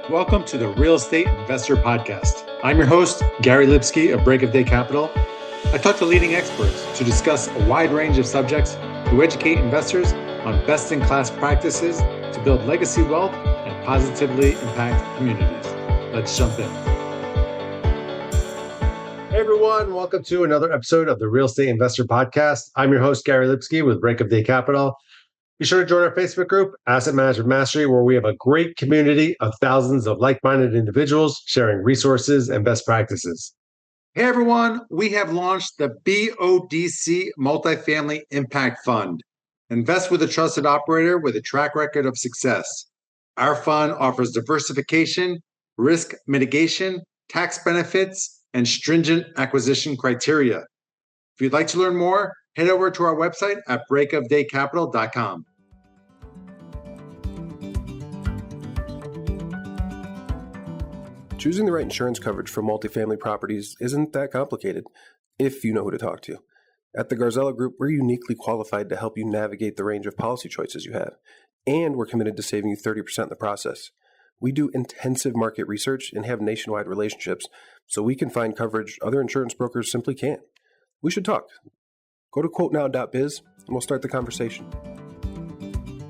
Welcome to the Real Estate Investor Podcast. I'm your host, Gary Lipsky of Break of Day Capital. I talk to leading experts to discuss a wide range of subjects to educate investors on best-in-class practices to build legacy wealth and positively impact communities. Let's jump in. Hey everyone, welcome to another episode of the Real Estate Investor Podcast. I'm your host, Gary Lipsky with Break of Day Capital. Be sure to join our Facebook group, Asset Management Mastery, where we have a great community of thousands of like-minded individuals sharing resources and best practices. Hey everyone, we have launched the BODC Multifamily Impact Fund. Invest with a trusted operator with a track record of success. Our fund offers diversification, risk mitigation, tax benefits, and stringent acquisition criteria. If you'd like to learn more, head over to our website at breakofdaycapital.com. Choosing the right insurance coverage for multifamily properties isn't that complicated if you know who to talk to. At the Garzella Group, we're uniquely qualified to help you navigate the range of policy choices you have, and we're committed to saving you 30% in the process. We do intensive market research and have nationwide relationships, so we can find coverage other insurance brokers simply can't. We should talk. Go to quotenow.biz and we'll start the conversation.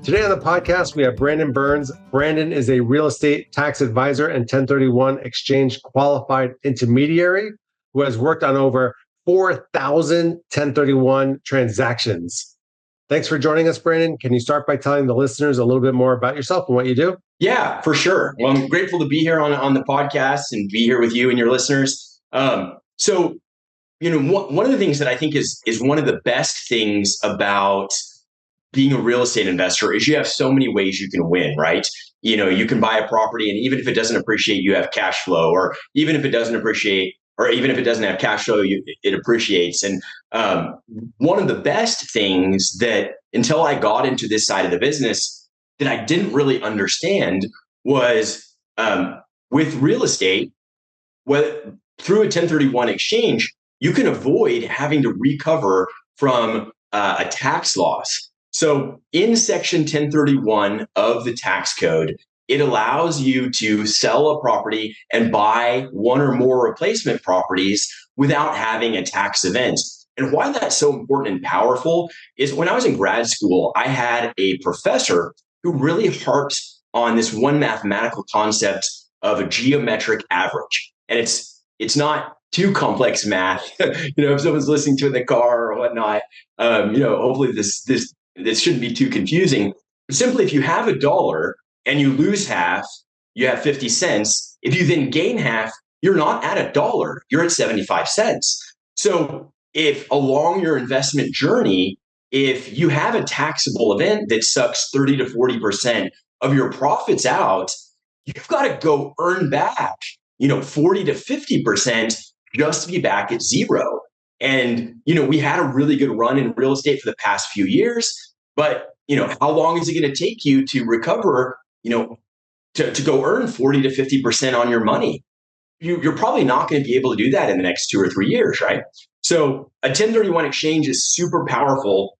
Today on the podcast, we have Brandon Burns. Brandon is a real estate tax advisor and 1031 exchange qualified intermediary who has worked on over 4,000 1031 transactions. Thanks for joining us, Brandon. Can you start by telling the listeners a little bit more about yourself and what you do? Yeah, for sure. Well, I'm grateful to be here on the podcast and be here with you and your listeners. One of the things that I think is one of the best things about being a real estate investor is you have so many ways you can win, right? You can buy a property and even if it doesn't appreciate, you have cash flow, or even if it doesn't appreciate, or even if it doesn't have cash flow, it appreciates. And one of the best things that until I got into this side of the business that I didn't really understand was with real estate, through a 1031 exchange, you can avoid having to recover from a tax loss. So in section 1031 of the tax code, it allows you to sell a property and buy one or more replacement properties without having a tax event. And why that's so important and powerful is when I was in grad school, I had a professor who really harped on this one mathematical concept of a geometric average. And it's not too complex math. If someone's listening to it in the car or whatnot, hopefully this shouldn't be too confusing. Simply, if you have $1 and you lose half, you have 50 cents. If you then gain half, you're not at $1, you're at 75 cents. So if along your investment journey, if you have a taxable event that sucks 30 to 40% of your profits out, you've got to go earn back, 40 to 50% just to be back at zero. And, we had a really good run in real estate for the past few years, but, how long is it going to take you to recover, to go earn 40 to 50% on your money? You're probably not going to be able to do that in the next 2 or 3 years, right? So a 1031 exchange is super powerful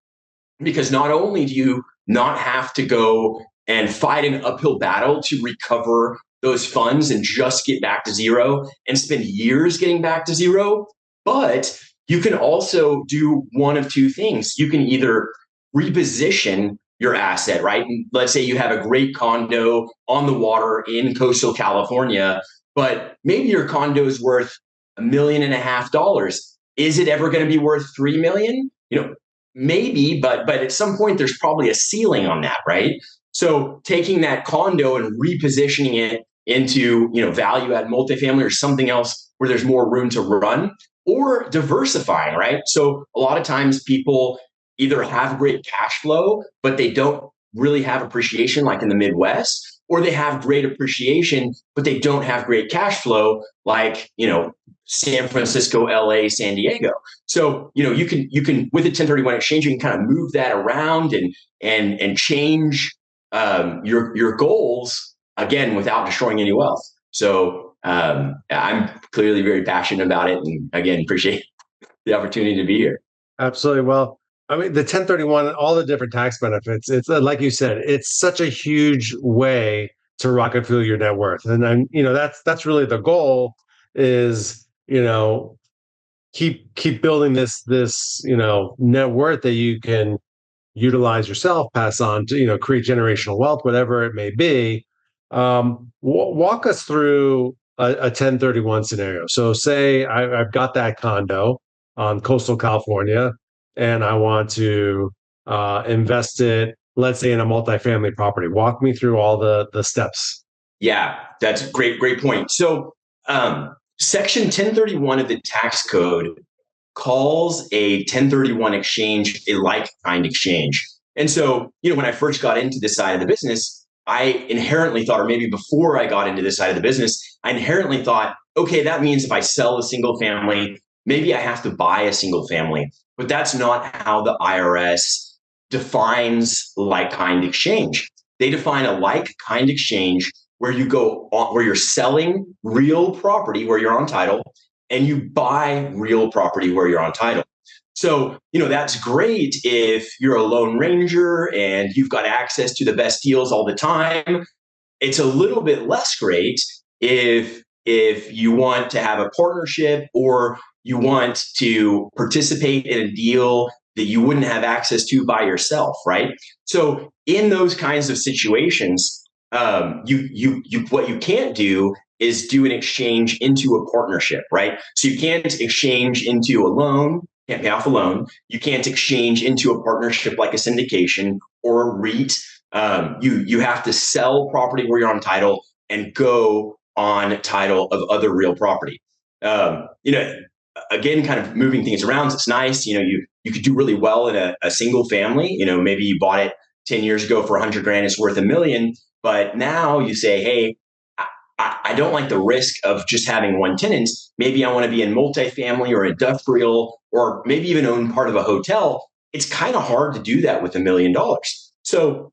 because not only do you not have to go and fight an uphill battle to recover those funds and just get back to zero and spend years getting back to zero, but you can also do one of two things. You can either reposition your asset, right? Let's say you have a great condo on the water in coastal California, but maybe your condo is worth $1.5 million. Is it ever going to be worth $3 million? Maybe, but at some point there's probably a ceiling on that, right? So taking that condo and repositioning it into, value add multifamily or something else where there's more room to run, or diversifying, right? So a lot of times people either have great cash flow, but they don't really have appreciation like in the Midwest, or they have great appreciation, but they don't have great cash flow like, San Francisco, LA, San Diego. So, you can with a 1031 exchange, you can kind of move that around and change your goals again without destroying any wealth. So I'm clearly very passionate about it, and again, appreciate the opportunity to be here. Absolutely. Well, I mean, the 1031, all the different tax benefits, it's like you said, it's such a huge way to rocket fuel your net worth. And then, that's really the goal is, keep building this, net worth that you can utilize yourself, pass on to, create generational wealth, whatever it may be. Walk us through a 1031 scenario. So say I've got that condo on coastal California and I want to invest it, let's say in a multifamily property. Walk me through all the steps. Yeah, that's a great point. So Section 1031 of the tax code calls a 1031 exchange a like kind exchange. And so, when I first got into this side of the business, I inherently thought, or maybe before I got into this side of the business, I inherently thought, okay, that means if I sell a single family, maybe I have to buy a single family. But that's not how the IRS defines like kind exchange. They define a like kind exchange where where you're selling real property where you're on title and you buy real property where you're on title. So, that's great if you're a lone ranger and you've got access to the best deals all the time. It's a little bit less great if you want to have a partnership or you want to participate in a deal that you wouldn't have access to by yourself, right? So in those kinds of situations, what you can't do is do an exchange into a partnership, right? So you can't exchange into a loan, can't pay off a loan. You can't exchange into a partnership like a syndication or a REIT. You have to sell property where you're on title and go on title of other real property. Again, kind of moving things around. It's nice. You could do really well in a single family. Maybe you bought it 10 years ago for $100,000, it's worth $1 million. But now you say, hey, I don't like the risk of just having one tenant. Maybe I want to be in multifamily or industrial, or maybe even own part of a hotel. It's kind of hard to do that with $1 million. So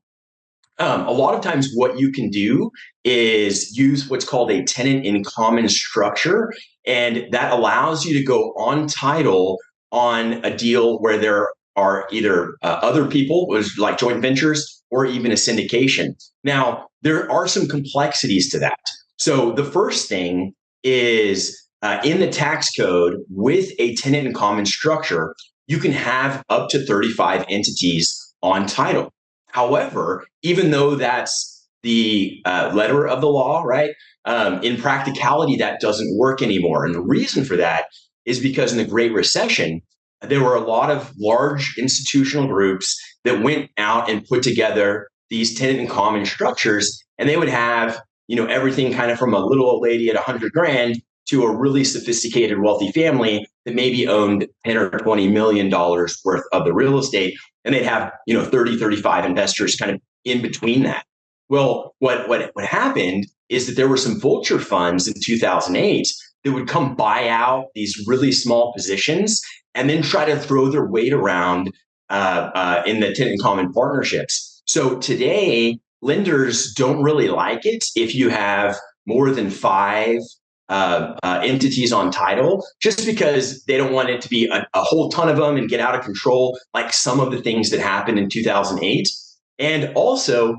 a lot of times what you can do is use what's called a tenant in common structure. And that allows you to go on title on a deal where there are either other people, like joint ventures, or even a syndication. Now, there are some complexities to that. So the first thing is in the tax code with a tenant in common structure, you can have up to 35 entities on title. However, even though that's the letter of the law, right? In practicality, that doesn't work anymore. And the reason for that is because in the Great Recession, there were a lot of large institutional groups that went out and put together these tenant in common structures, and they would have, everything kind of from a little old lady at $100,000 to a really sophisticated, wealthy family that maybe owned $10 or $20 million worth of the real estate. And they'd have, 30, 35 investors kind of in between that. Well, what happened is that there were some vulture funds in 2008 that would come buy out these really small positions and then try to throw their weight around in the tenant in common partnerships. So today, lenders don't really like it if you have more than 5 entities on title, just because they don't want it to be a whole ton of them and get out of control, like some of the things that happened in 2008. And also,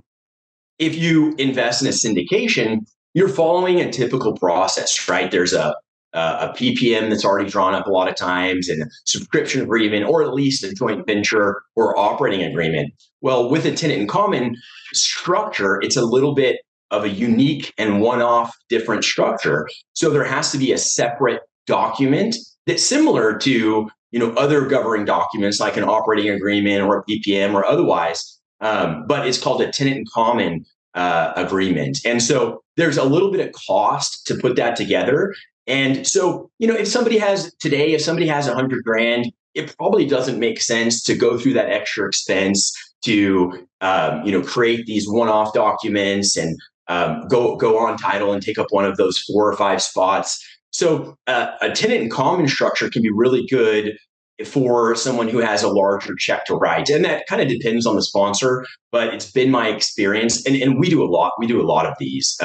if you invest in a syndication, you're following a typical process, right? There's a PPM that's already drawn up a lot of times, and a subscription agreement, or at least a joint venture or operating agreement. Well, with a tenant in common structure, it's a little bit of a unique and one-off different structure. So there has to be a separate document that's similar to, other governing documents like an operating agreement or a PPM or otherwise. But it's called a tenant in common agreement. And so there's a little bit of cost to put that together. And so, if somebody has $100,000, it probably doesn't make sense to go through that extra expense to, create these one-off documents and go on title and take up one of those 4 or 5 spots. So a tenant in common structure can be really good for someone who has a larger check to write. And that kind of depends on the sponsor, but it's been my experience, and we do a lot of these.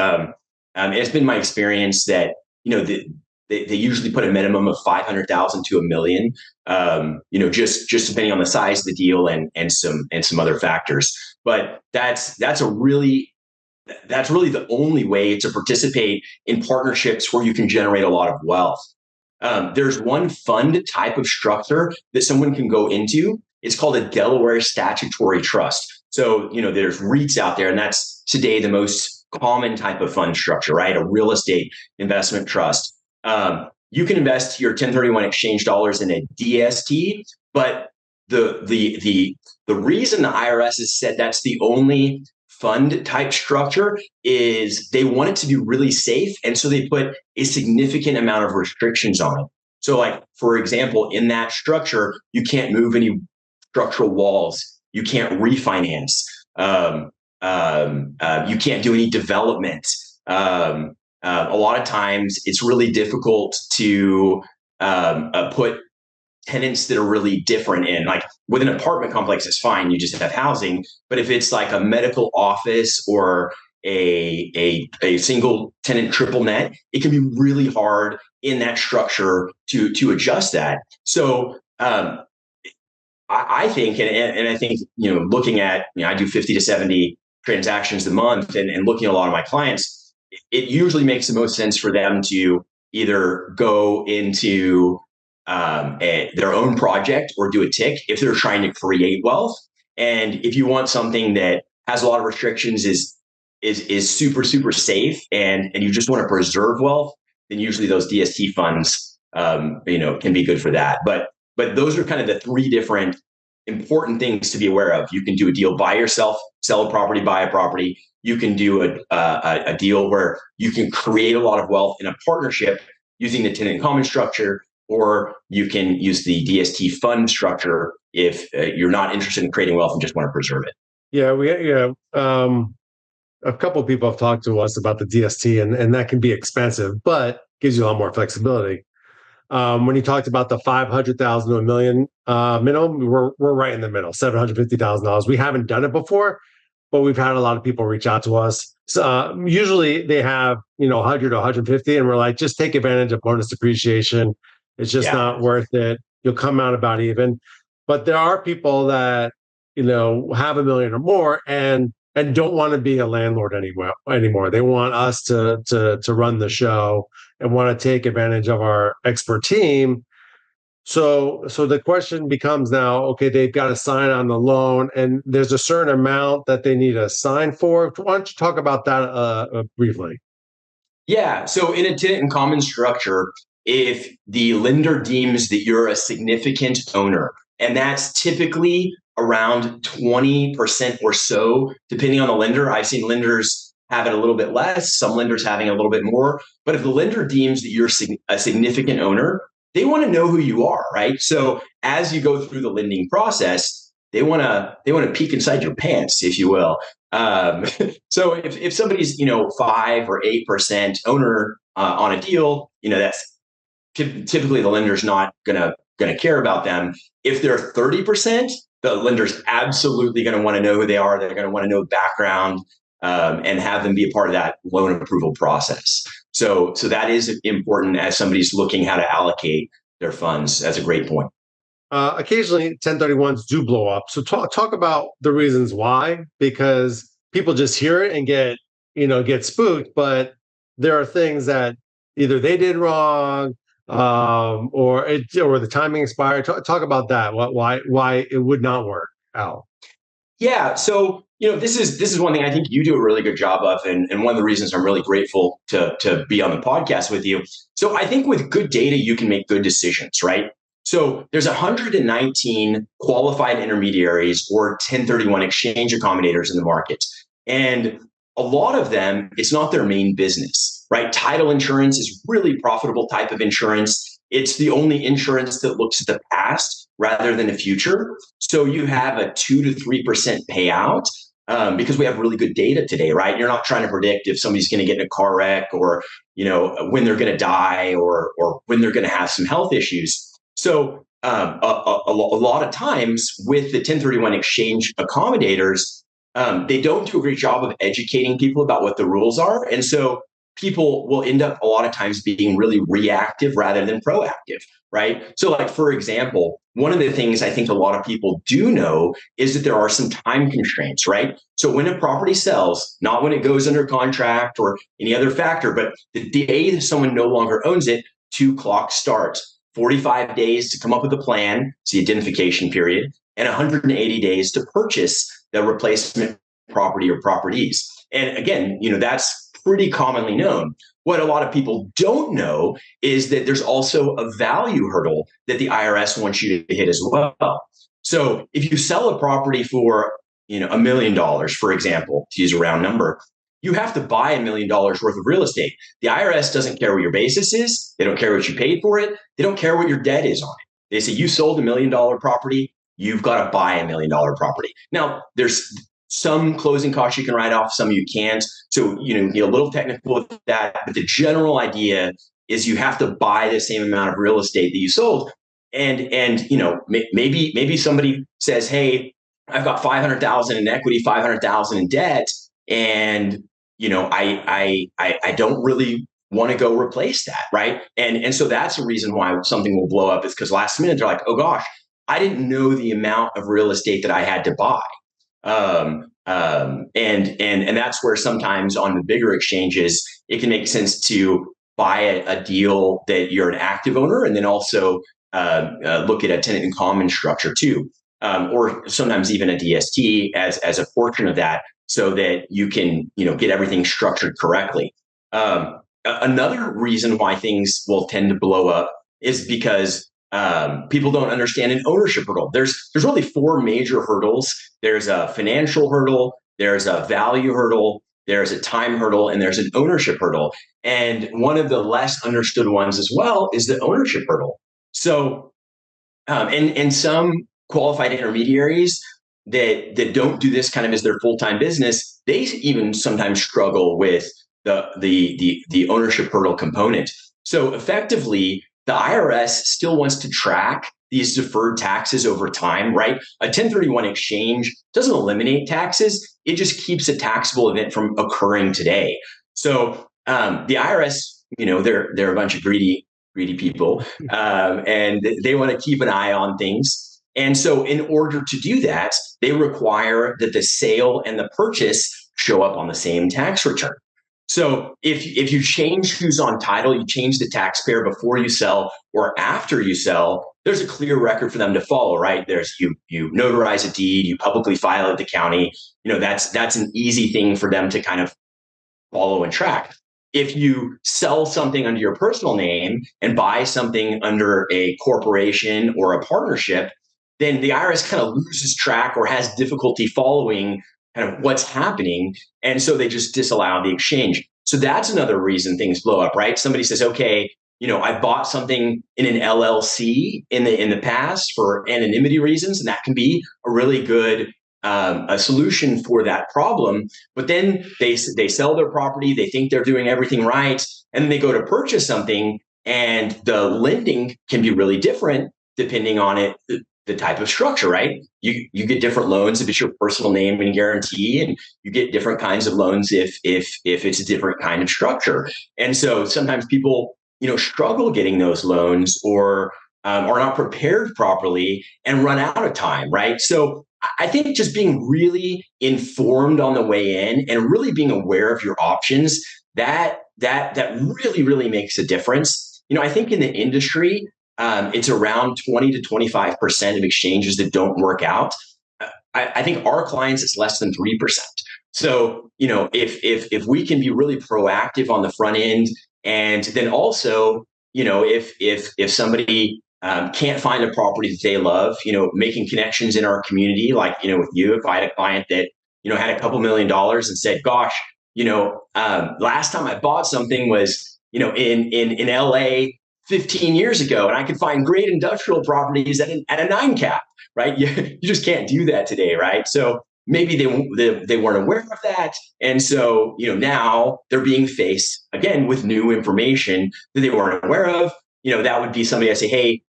It's been my experience that, they usually put a minimum of 500,000 to $1 million, just depending on the size of the deal and some other factors. But that's a really that's really the only way to participate in partnerships where you can generate a lot of wealth. There's one fund type of structure that someone can go into. It's called a Delaware statutory trust. So, there's REITs out there, and that's today the most common type of fund structure, right? A real estate investment trust. You can invest your 1031 exchange dollars in a DST, but the reason the IRS has said that's the only fund type structure is they want it to be really safe. And so they put a significant amount of restrictions on it. So, like, for example, in that structure, you can't move any structural walls. You can't refinance. You can't do any development. A lot of times it's really difficult to put tenants that are really different in. Like, with an apartment complex, it's fine, you just have housing. But if it's like a medical office or a single tenant triple net, it can be really hard in that structure to adjust that. So I think, and I think, looking at, I do 50 to 70 transactions a month, and looking at a lot of my clients, it usually makes the most sense for them to either go into their own project or do a TIC if they're trying to create wealth. And if you want something that has a lot of restrictions, is super, super safe, and you just want to preserve wealth, then usually those DST funds, can be good for that. But those are kind of the three different important things to be aware of. You can do a deal by yourself, sell a property, buy a property. You can do a deal where you can create a lot of wealth in a partnership using the tenant in common structure, or you can use the DST fund structure if you're not interested in creating wealth and just want to preserve it. Yeah, a couple of people have talked to us about the DST, and that can be expensive, but gives you a lot more flexibility. When you talked about the 500,000 to $1 million minimum, we're right in the middle, $750,000. We haven't done it before, but we've had a lot of people reach out to us. So, usually they have 100 to 150, and we're like, just take advantage of bonus depreciation. It's just not worth it. You'll come out about even. But there are people that have $1 million or more and don't want to be a landlord anymore. They want us to run the show and want to take advantage of our expert team. So the question becomes now, okay, they've got to sign on the loan, and there's a certain amount that they need to sign for. Why don't you talk about that briefly? Yeah. So in a tenant in common structure, if the lender deems that you're a significant owner, and that's typically around 20% or so, depending on the lender. I've seen lenders have it a little bit less, some lenders having a little bit more. But if the lender deems that you're a significant owner, they want to know who you are, right? So as you go through the lending process, they want to peek inside your pants, if you will. So if somebody's 5 or 8% owner on a deal, that's typically the lender's not gonna care about them. If they're 30%, the lender's absolutely going to want to know who they are. They're going to want to know background, and have them be a part of that loan approval process. So that is important as somebody's looking how to allocate their funds. That's a great point. Occasionally 1031s do blow up. So talk about the reasons why, because people just hear it and get spooked, but there are things that either they did wrong, or the timing expired. Talk about that. Why it would not work out. Yeah. So, this is one thing I think you do a really good job of, and one of the reasons I'm really grateful to be on the podcast with you. So I think with good data, you can make good decisions, right? So there's 119 qualified intermediaries or 1031 exchange accommodators in the market. And a lot of them, it's not their main business, right? Title insurance is really profitable type of insurance. It's the only insurance that looks at the past rather than the future. So you have a 2 to 3% payout, because we have really good data today, right? You're not trying to predict if somebody's going to get in a car wreck, or when they're going to die, or when they're going to have some health issues. So a lot of times with the 1031 exchange accommodators, they don't do a great job of educating people about what the rules are. And so people will end up a lot of times being really reactive rather than proactive, right? So, like, for example, one of the things I think a lot of people do know is that there are some time constraints, right? So when a property sells, not when it goes under contract or any other factor, but the day that someone no longer owns it, two clocks start. 45 days to come up with a plan, it's the identification period, and 180 days to purchase the replacement property or properties. And again, that's pretty commonly known. What a lot of people don't know is that there's also a value hurdle that the IRS wants you to hit as well. So if you sell a property for $1 million, for example, to use a round number, you have to buy $1 million worth of real estate. The IRS doesn't care what your basis is. They don't care what you paid for it. They don't care what your debt is on it. They say you sold $1 million property, you've got to buy $1 million property. Now, there's some closing costs you can write off, some you can't. So, get a little technical with that. But the general idea is you have to buy the same amount of real estate that you sold. And maybe somebody says, hey, I've got 500,000 in equity, 500,000 in debt, and I don't really want to go replace that, right? And so that's a reason why something will blow up, is because last minute they're like, oh gosh, I didn't know the amount of real estate that I had to buy. And that's where sometimes on the bigger exchanges, it can make sense to buy a deal that you're an active owner, and then also look at a tenant in common structure too, or sometimes even a DST as a portion of that, so that you can get everything structured correctly. Another reason why things will tend to blow up is because people don't understand an ownership hurdle. There's really four major hurdles. There's a financial hurdle, there's a value hurdle, there's a time hurdle, and there's an ownership hurdle. And one of the less understood ones as well is the ownership hurdle. So, and some qualified intermediaries that don't do this kind of as their full-time business, they even sometimes struggle with the ownership hurdle component. So effectively, the IRS still wants to track these deferred taxes over time, right? A 1031 exchange doesn't eliminate taxes. It just keeps a taxable event from occurring today. So the IRS, they're a bunch of greedy people, and they want to keep an eye on things. And so in order to do that, they require that the sale and the purchase show up on the same tax return. So if you change who's on title, you change the taxpayer before you sell or after you sell, there's a clear record for them to follow, right? There's you notarize a deed, you publicly file it at the county. That's an easy thing for them to kind of follow and track. If you sell something under your personal name and buy something under a corporation or a partnership, then the IRS kind of loses track or has difficulty following kind of what's happening. And so they just disallow the exchange. So that's another reason things blow up, right? Somebody says, okay, I bought something in an LLC in the past for anonymity reasons, and that can be a really good a solution for that problem. But then they sell their property, they think they're doing everything right, and then they go to purchase something, and the lending can be really different depending on the type of structure, right? You get different loans if it's your personal name and guarantee, and you get different kinds of loans if it's a different kind of structure. And so sometimes people struggle getting those loans, or are not prepared properly and run out of time, right? So I think just being really informed on the way in and really being aware of your options, that really, really makes a difference. I think in the industry, it's around 20 to 25% of exchanges that don't work out. I think our clients, it's less than 3%. So, if we can be really proactive on the front end, and then also, if somebody can't find a property that they love, making connections in our community, like, with you, if I had a client that, had a couple $1 million and said, gosh, last time I bought something was, in LA 15 years ago, and I could find great industrial properties at a 9 cap, right? You just can't do that today, right? So maybe they weren't aware of that. And so, now they're being faced again with new information that they weren't aware of. That would be somebody I say, hey,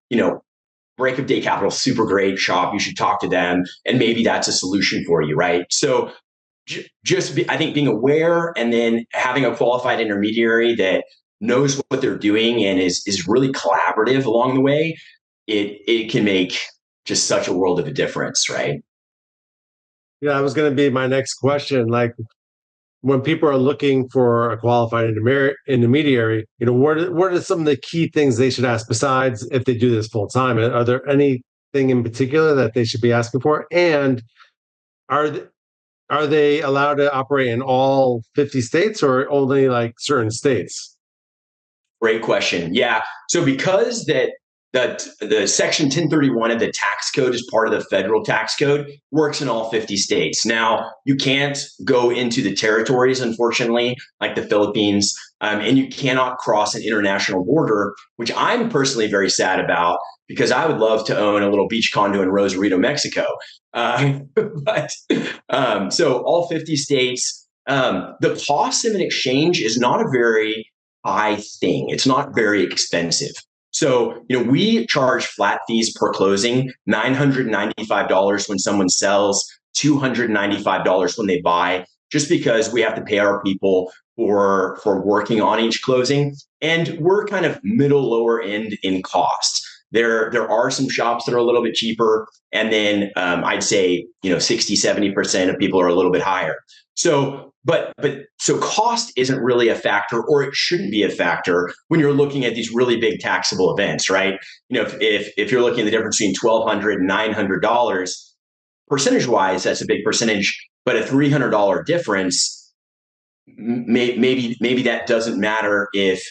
Break of Day Capital, super great shop. You should talk to them. And maybe that's a solution for you, right? So I think being aware and then having a qualified intermediary that knows what they're doing and is really collaborative along the way, it can make just such a world of a difference, right? Yeah, that was going to be my next question. Like, when people are looking for a qualified intermediary, what are some of the key things they should ask besides if they do this full time? Are there anything in particular that they should be asking for? And are th- are they allowed to operate in all 50 states or only like certain states? Great question. Yeah. So because the section 1031 of the tax code is part of the federal tax code, works in all 50 states. Now, you can't go into the territories, unfortunately, like the Philippines, and you cannot cross an international border, which I'm personally very sad about because I would love to own a little beach condo in Rosarito, Mexico. But so all 50 states, the cost of an exchange is not a very high thing. It's not very expensive. So, we charge flat fees per closing, $995 when someone sells, $295 when they buy, just because we have to pay our people for working on each closing. And we're kind of middle lower end in cost. There are some shops that are a little bit cheaper. And then I'd say, 60-70% of people are a little bit higher. So, so cost isn't really a factor, or it shouldn't be a factor when you're looking at these really big taxable events, right? If you're looking at the difference between $1,200 and $900, percentage wise, that's a big percentage, but a $300 difference, maybe that doesn't matter if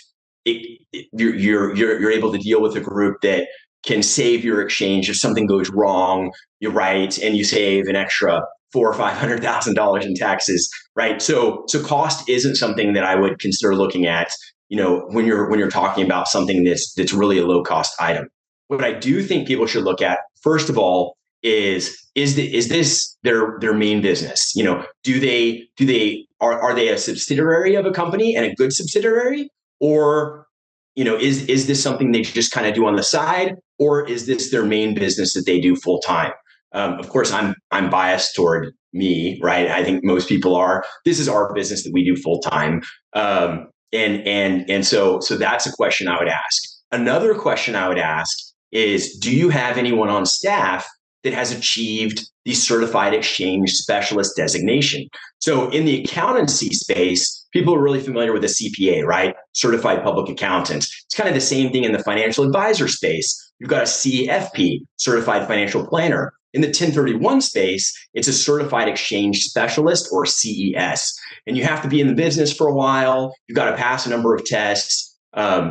you're able to deal with a group that can save your exchange if something goes wrong. You're right, and you save an extra $400,000 or $500,000 in taxes, right? So cost isn't something that I would consider looking at, when you're talking about something that's really a low cost item. What I do think people should look at, first of all, is this their main business? Are they a subsidiary of a company and a good subsidiary, or is this something they just kind of do on the side, or is this their main business that they do full time? Of course, I'm biased toward me, right? I think most people are. This is our business that we do full time, and so that's a question I would ask. Another question I would ask is, do you have anyone on staff that has achieved the certified exchange specialist designation? So in the accountancy space, people are really familiar with the CPA, right? Certified public accountant. It's kind of the same thing in the financial advisor space. You've got a CFP, certified financial planner. In the 1031 space, it's a certified exchange specialist, or CES. And you have to be in the business for a while. You've got to pass a number of tests.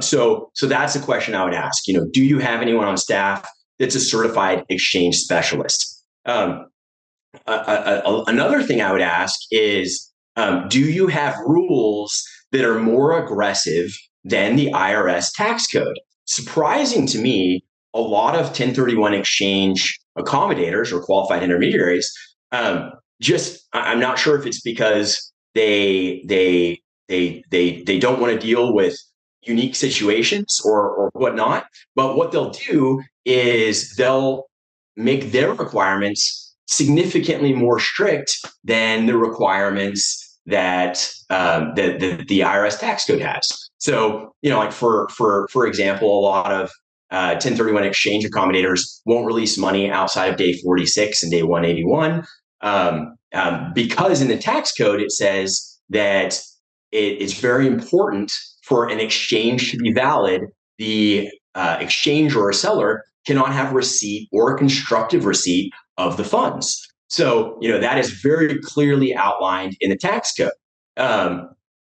So that's a question I would ask. Do you have anyone on staff that's a certified exchange specialist? Another thing I would ask is, do you have rules that are more aggressive than the IRS tax code? Surprising to me, a lot of 1031 exchange accommodators or qualified intermediaries, I'm not sure if it's because they don't want to deal with unique situations or whatnot, but what they'll do is they'll make their requirements significantly more strict than the requirements that the IRS tax code has. So, like for example, a lot of 1031 exchange accommodators won't release money outside of day 46 and day 181, because in the tax code it says that it's very important for an exchange to be valid. The exchange or a seller cannot have receipt or a constructive receipt of the funds. So, that is very clearly outlined in the tax code.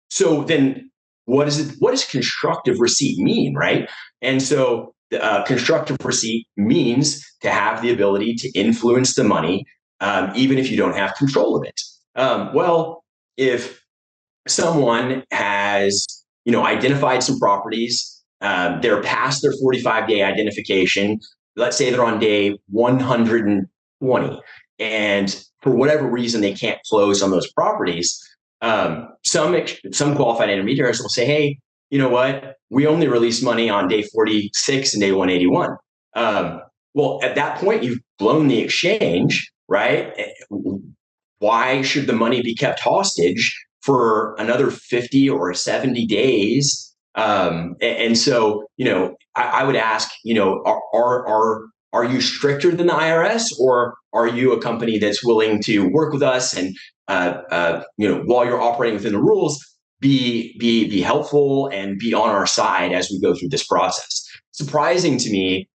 So then what does constructive receipt mean, right? And so constructive receipt means to have the ability to influence the money, even if you don't have control of it. Well, if someone has, identified some properties, they're past their 45-day identification. Let's say they're on day 120, and for whatever reason they can't close on those properties. Some qualified intermediaries will say, "Hey, you know what? We only release money on day 46 and day 181." Well, at that point, you've blown the exchange, right? why should the money be kept hostage for another 50 or 70 days? And so, I would ask, are you stricter than the IRS, or are you a company that's willing to work with us and, while you're operating within the rules, be helpful and be on our side as we go through this process? Surprising to me,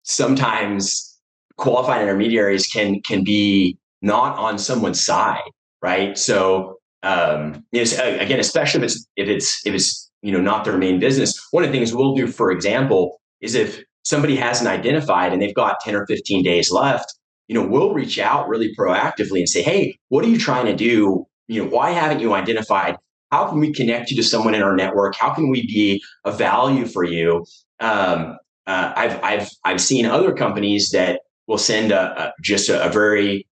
sometimes qualified intermediaries can be not on someone's side, right? So again, especially if it's not their main business. One of the things we'll do, for example, is if somebody hasn't identified and they've got 10 or 15 days left, we'll reach out really proactively and say, hey, what are you trying to do? Why haven't you identified? How can we connect you to someone in our network? How can we be a value for you? I've seen other companies that will send just a very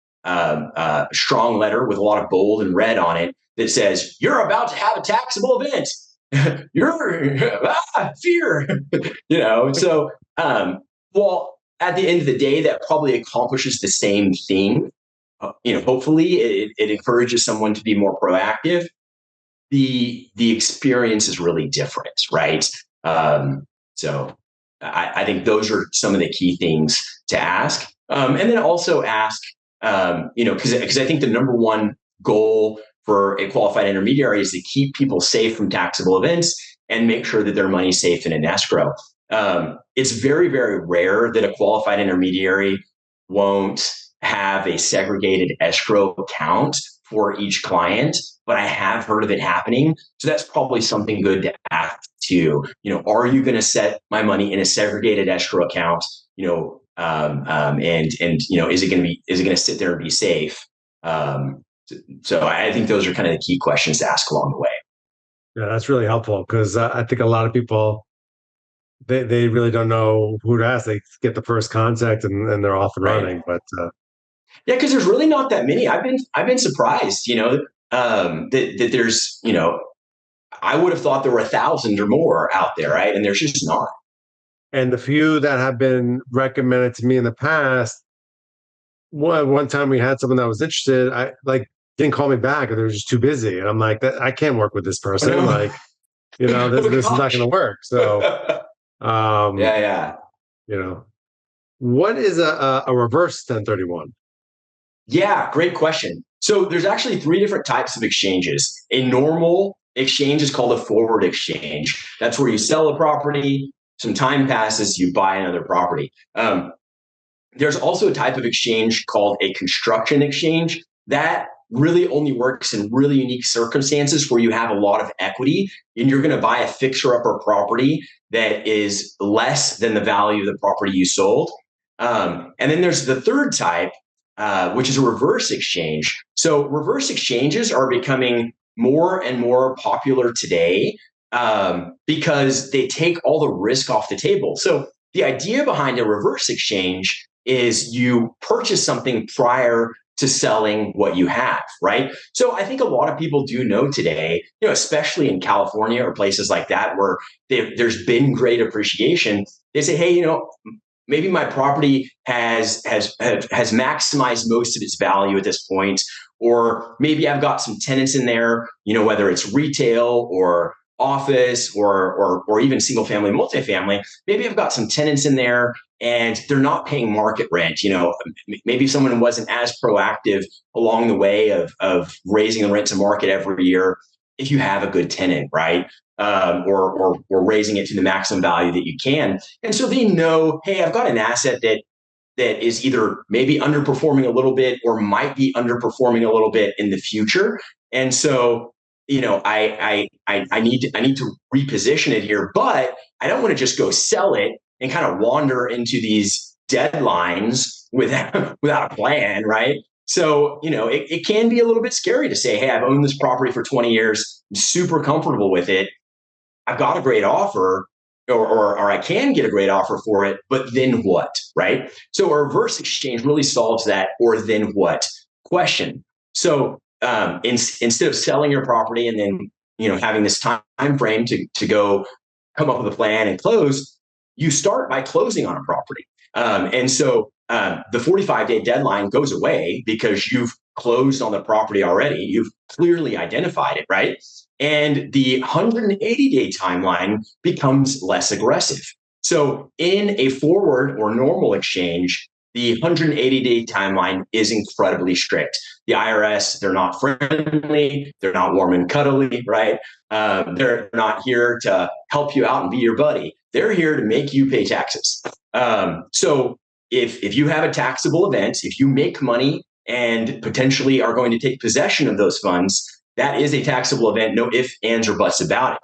strong letter with a lot of bold and red on it that says, you're about to have a taxable event. You're fear. So well, at the end of the day, that probably accomplishes the same thing. Hopefully it encourages someone to be more proactive. The experience is really different, right? So I think those are some of the key things to ask. And then also ask, because I think the number one goal for a qualified intermediary is to keep people safe from taxable events and make sure that their money's safe in an escrow. It's very, very rare that a qualified intermediary won't have a segregated escrow account for each client, but I have heard of it happening. So that's probably something good to ask too. Are you going to set my money in a segregated escrow account? And is it going to sit there and be safe? So I think those are kind of the key questions to ask along the way. Yeah, that's really helpful because I think a lot of people they really don't know who to ask. They get the first contact and they're off and Right. running. But yeah, because there's really not that many. I've been surprised, that there's, I would have thought there were 1,000 or more out there, right? And there's just not. and the few that have been recommended to me in the past, one time we had someone that was interested. I didn't call me back, or they were just too busy, and I'm like, I can't work with this person. Oh, no. Like, this is not going to work. So, yeah. What is a reverse 1031? Yeah, great question. So there's actually 3 different types of exchanges. A normal exchange is called a forward exchange. That's where you sell a property, some time passes, you buy another property. There's also a type of exchange called a construction exchange. That really only works in really unique circumstances where you have a lot of equity and you're going to buy a fixer-upper property that is less than the value of the property you sold. And then there's the third type, which is a reverse exchange. So reverse exchanges are becoming more and more popular today because they take all the risk off the table. So the idea behind a reverse exchange is you purchase something prior to selling what you have, right? So I think a lot of people do know today, especially in California or places like that where there's been great appreciation. They say, hey, maybe my property has maximized most of its value at this point, or maybe I've got some tenants in there, whether it's retail or office or even single family, multifamily. Maybe I've got some tenants in there and they're not paying market rent. Maybe someone wasn't as proactive along the way of raising the rent to market every year. If you have a good tenant, right? Or raising it to the maximum value that you can. And so they know, hey, I've got an asset that is either maybe underperforming a little bit or might be underperforming a little bit in the future. And so, I need to reposition it here, but I don't want to just go sell it and kind of wander into these deadlines without a plan, right? So, it can be a little bit scary to say, hey, I've owned this property for 20 years, I'm super comfortable with it. I've got a great offer, or I can get a great offer for it, but then what, right? So a reverse exchange really solves that or then what question. So instead of selling your property and then having this time frame to go come up with a plan and close, you start by closing on a property. And so the 45-day deadline goes away because you've closed on the property already. You've clearly identified it, right? And the 180-day timeline becomes less aggressive. So in a forward or normal exchange, the 180-day timeline is incredibly strict. The IRS, they're not friendly, they're not warm and cuddly, right? They're not here to help you out and be your buddy. They're here to make you pay taxes. So if you have a taxable event, if you make money and potentially are going to take possession of those funds, that is a taxable event, no ifs, ands, or buts about it.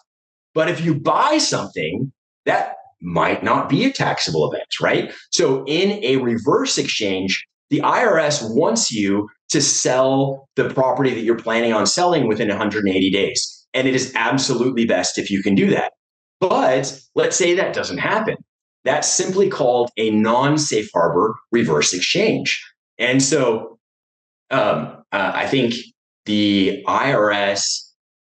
But if you buy something, that might not be a taxable event, right? So in a reverse exchange, the IRS wants you to sell the property that you're planning on selling within 180 days. And it is absolutely best if you can do that. But let's say that doesn't happen. That's simply called a non-safe harbor reverse exchange. And so I think the IRS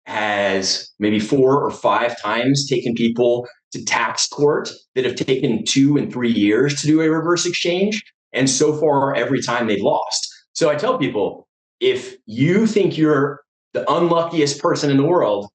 has maybe 4 or 5 times taken people to tax court that have taken 2 and 3 years to do a reverse exchange. And so far, every time they've lost. So I tell people, if you think you're the unluckiest person in the world,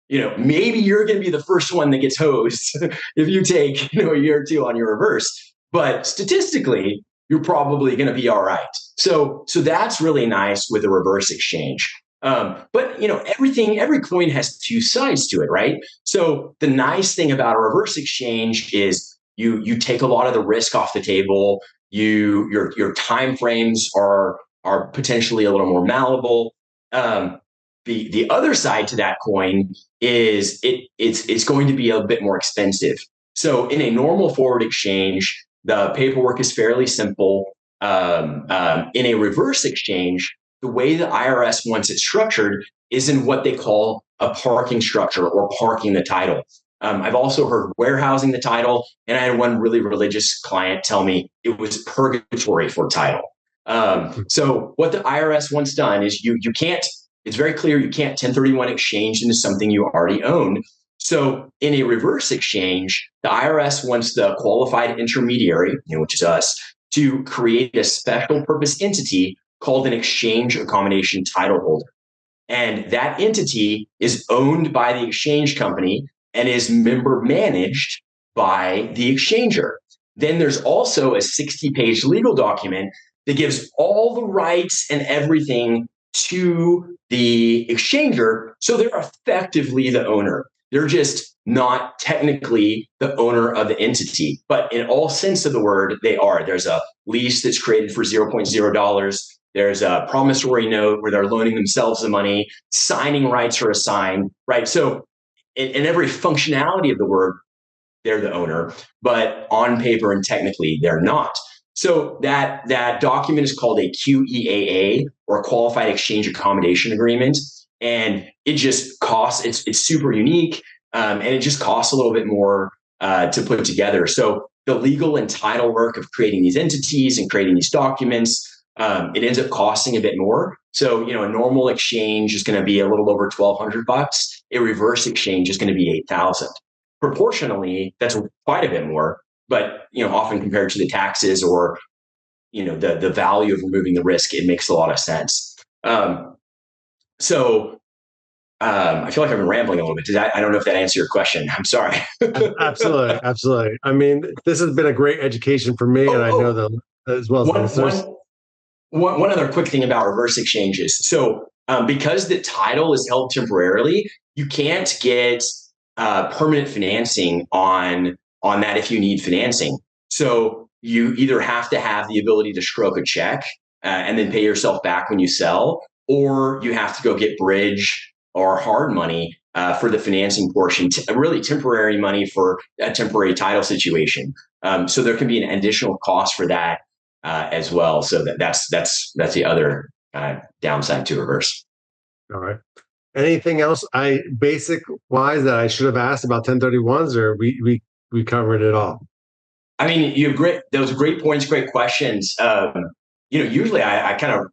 maybe you're going to be the first one that gets hosed if you take, a year or 2 on your reverse. But statistically, you're probably going to be all right. So that's really nice with a reverse exchange. But every coin has 2 sides to it, right? So the nice thing about a reverse exchange is you take a lot of the risk off the table. Your time frames are potentially a little more malleable. The other side to that coin is it's going to be a bit more expensive. So in a normal forward exchange, the paperwork is fairly simple. In a reverse exchange, the way the IRS wants it structured is in what they call a parking structure or parking the title. I've also heard warehousing the title, and I had one really religious client tell me it was purgatory for title. So what the IRS wants done is you can't, it's very clear you can't 1031 exchange into something you already own. So in a reverse exchange, the IRS wants the qualified intermediary, which is us, to create a special purpose entity called an exchange accommodation title holder. And that entity is owned by the exchange company and is member managed by the exchanger. Then there's also a 60-page legal document that gives all the rights and everything to the exchanger. So they're effectively the owner. They're just not technically the owner of the entity, but in all sense of the word, they are. There's a lease that's created for $0.0. There's a promissory note where they're loaning themselves the money. Signing rights are assigned, right? So in every functionality of the word, they're the owner, but on paper and technically, they're not. So that document is called a QEAA, or a Qualified Exchange Accommodation Agreement. And it just costs, it's super unique, and it just costs a little bit more to put together. So the legal and title work of creating these entities and creating these documents, it ends up costing a bit more. So, a normal exchange is going to be a little over $1,200. A reverse exchange is going to be $8,000. Proportionally, that's quite a bit more, but, often compared to the taxes or, the value of removing the risk, it makes a lot of sense. So I feel like I've been rambling a little bit. I don't know if that answered your question. I'm sorry. Absolutely. Absolutely. I mean, this has been a great education for me, and I know that as well as the listeners. One other quick thing about reverse exchanges. So because the title is held temporarily, you can't get permanent financing on that if you need financing. So you either have to have the ability to stroke a check and then pay yourself back when you sell, or you have to go get bridge or hard money for the financing portion, really temporary money for a temporary title situation. So there can be an additional cost for that as well. So that's the other downside to reverse. All right. Anything else basic wise that I should have asked about 1031s, or we covered it all? I mean, those are great points, great questions. Usually I kind of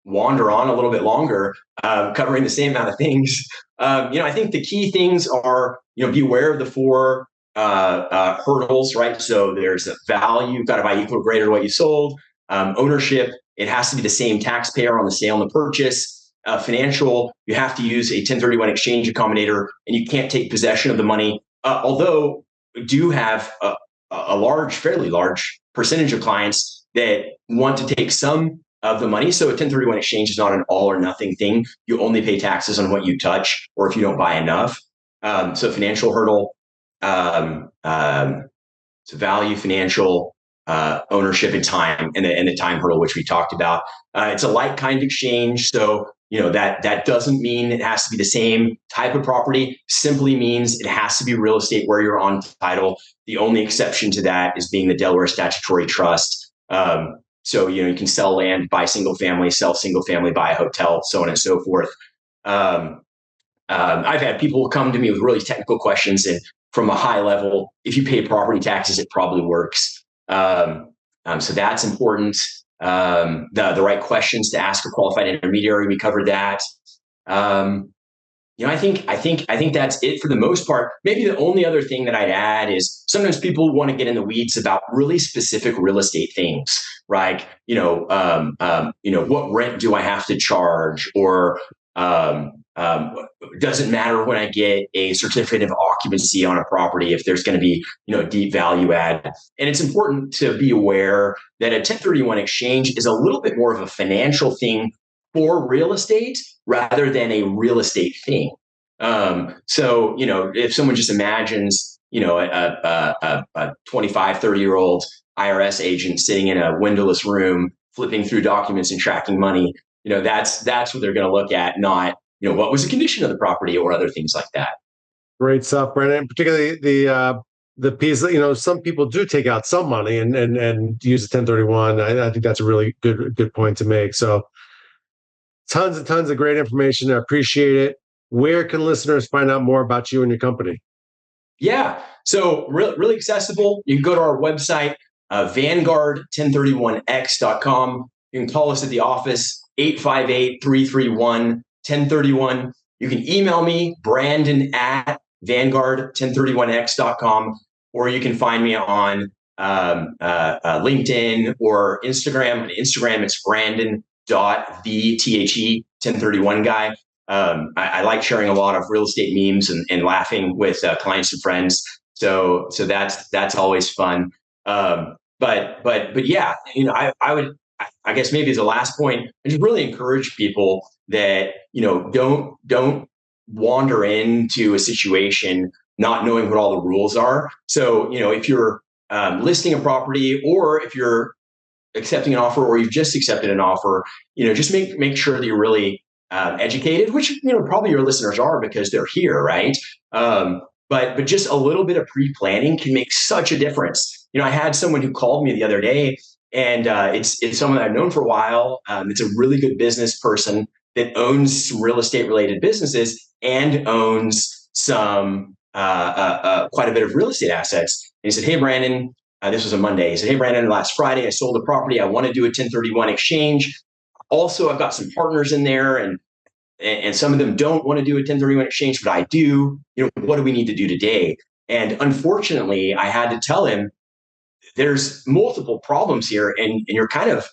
wander on a little bit longer, covering the same amount of things. I think the key things are, be aware of the 4 hurdles, right? So there's a value, you've got to buy equal or greater to what you sold, ownership, it has to be the same taxpayer on the sale and the purchase. Financial, you have to use a 1031 exchange accommodator, and you can't take possession of the money. Although we do have fairly large percentage of clients that want to take some of the money. So a 1031 exchange is not an all or nothing thing. You only pay taxes on what you touch, or if you don't buy enough. So financial hurdle, so value, financial, ownership, and time, and the time hurdle, which we talked about. It's a like kind exchange, so that doesn't mean it has to be the same type of property. Simply means it has to be real estate where you're on title. The only exception to that is being the Delaware statutory trust. So you can sell land, buy single family, sell single family, buy a hotel, so on and so forth. I've had people come to me with really technical questions, and from a high level, if you pay property taxes, it probably works. So that's important. The right questions to ask a qualified intermediary, we covered that. I think that's it for the most part. Maybe the only other thing that I'd add is sometimes people want to get in the weeds about really specific real estate things, right? What rent do I have to charge, or does it matter when I get a certificate of occupancy on a property if there's going to be deep value add? And it's important to be aware that a 1031 exchange is a little bit more of a financial thing for real estate rather than a real estate thing. So if someone just imagines a 25, 30-year-old IRS agent sitting in a windowless room flipping through documents and tracking money, that's what they're going to look at, not what was the condition of the property or other things like that. Great stuff, Brandon. Particularly the piece that some people do take out some money and use the 1031. I think that's a really good point to make. So tons and tons of great information. I appreciate it. Where can listeners find out more about you and your company? Yeah, so really accessible. You can go to our website, Vanguard1031x.com. You can call us at the office, 858-331-1031. You can email me, Brandon at Vanguard1031x.com, or you can find me on LinkedIn or Instagram. On Instagram, it's Brandon.the1031guy. I like sharing a lot of real estate memes and laughing with clients and friends. So that's always fun. But yeah, I guess maybe as a last point, I just really encourage people that, don't wander into a situation not knowing what all the rules are. So, if you're listing a property, or if you're accepting an offer, or you've just accepted an offer, just make sure that you're really educated, which, probably your listeners are because they're here, right? But just a little bit of pre-planning can make such a difference. I had someone who called me the other day, and it's someone that I've known for a while. It's a really good business person that owns some real estate related businesses and owns some quite a bit of real estate assets. And he said, "Hey, Brandon," this was a Monday. He said, "Hey, Brandon, last Friday I sold a property. I want to do a 1031 exchange. Also, I've got some partners in there, and some of them don't want to do a 1031 exchange, but I do. What do we need to do today?" And unfortunately, I had to tell him, there's multiple problems here, and you're kind of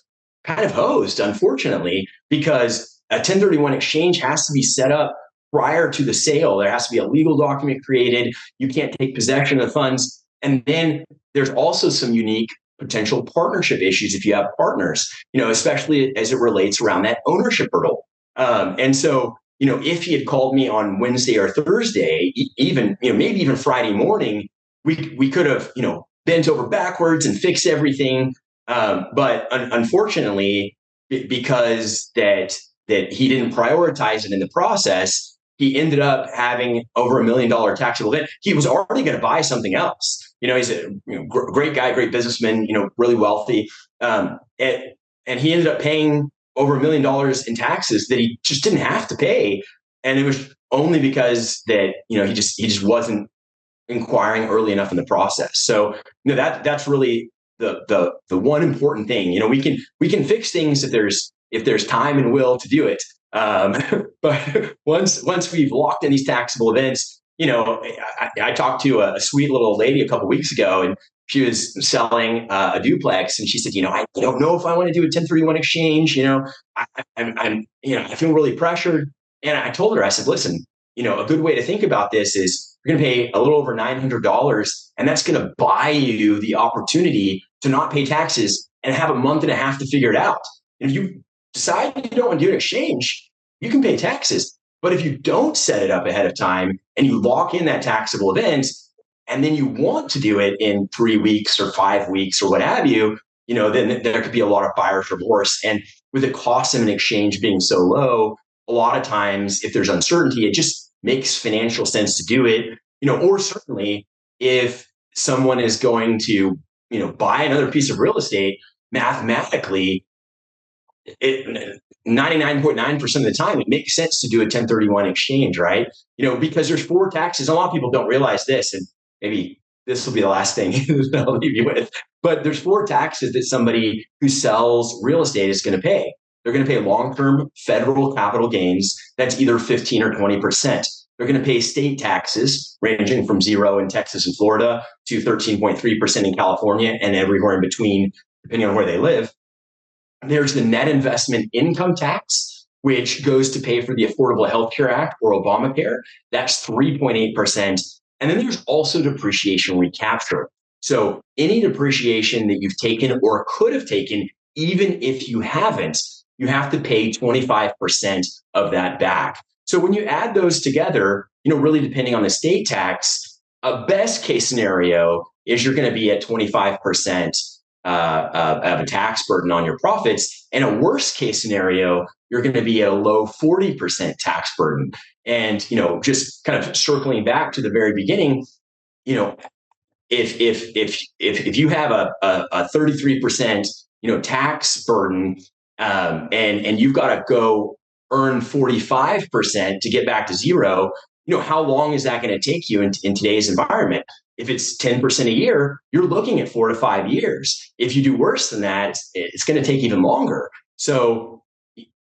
hosed, unfortunately, because a 1031 exchange has to be set up prior to the sale. There has to be a legal document created. You can't take possession of the funds. And then there's also some unique potential partnership issues if you have partners, especially as it relates around that ownership hurdle. And so, if he had called me on Wednesday or Thursday, even, maybe even Friday morning, we could have, bent over backwards and fixed everything. But unfortunately, because that he didn't prioritize it in the process, he ended up having over $1 million taxable event. He was already going to buy something else. He's a great guy, great businessman, really wealthy. And he ended up paying over $1 million in taxes that he just didn't have to pay. And it was only because that, he just wasn't inquiring early enough in the process. So, that's really the one important thing. We can fix things if there's time and will to do it. But once we've locked in these taxable events, I talked to a sweet little lady a couple of weeks ago, and she was selling a duplex, and she said, I don't know if I want to do a 1031 exchange. I feel really pressured. And I told her, I said, listen, a good way to think about this is you're going to pay a little over $900, and that's going to buy you the opportunity to not pay taxes and have a month and a half to figure it out. And if you decide you don't want to do an exchange, you can pay taxes. But if you don't set it up ahead of time and you lock in that taxable event, and then you want to do it in 3 weeks or 5 weeks or what have you, then there could be a lot of buyer's remorse. And with the cost of an exchange being so low, a lot of times if there's uncertainty, it just makes financial sense to do it, or certainly if someone is going to, buy another piece of real estate, mathematically, 99.9% of the time, it makes sense to do a 1031 exchange, right? Because there's 4 taxes. A lot of people don't realize this, and maybe this will be the last thing that I'll leave you with. But there's 4 taxes that somebody who sells real estate is going to pay. They're going to pay long-term federal capital gains. That's either 15 or 20%. They're going to pay state taxes ranging from 0 in Texas and Florida to 13.3% in California and everywhere in between, depending on where they live. There's the net investment income tax, which goes to pay for the Affordable Health Care Act or Obamacare. That's 3.8%. And then there's also depreciation recapture. So any depreciation that you've taken or could have taken, even if you haven't, you have to pay 25% of that back. So when you add those together, really depending on the state tax, a best case scenario is you're going to be at 25% of a tax burden on your profits. And a worst case scenario, you're going to be at a low 40% tax burden. And, just kind of circling back to the very beginning, if you have a 33%, tax burden, and you've got to go earn 45% to get back to 0, how long is that going to take you in today's environment? If it's 10% a year, you're looking at 4 to 5 years. If you do worse than that, it's going to take even longer. So,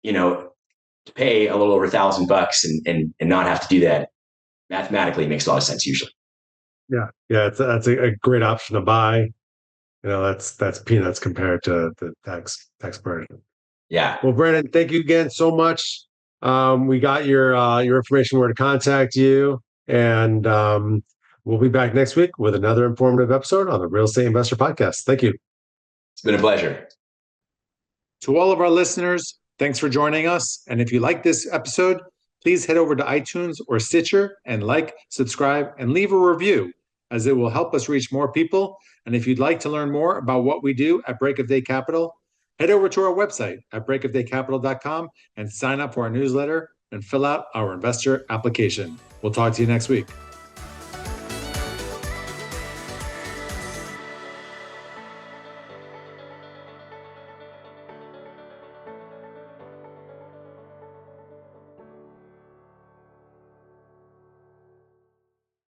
to pay a little over $1,000 and not have to do that mathematically makes a lot of sense usually. Yeah. That's a great option to buy. That's peanuts compared to the tax burden. Yeah. Well, Brandon, thank you again so much. We got your information where to contact you, and we'll be back next week with another informative episode on the Real Estate Investor Podcast. Thank you. It's been a pleasure. To all of our listeners, thanks for joining us. And if you like this episode, please head over to iTunes or Stitcher and subscribe, and leave a review, as it will help us reach more people. And if you'd like to learn more about what we do at Break of Day Capital, head over to our website at breakofdaycapital.com and sign up for our newsletter and fill out our investor application. We'll talk to you next week.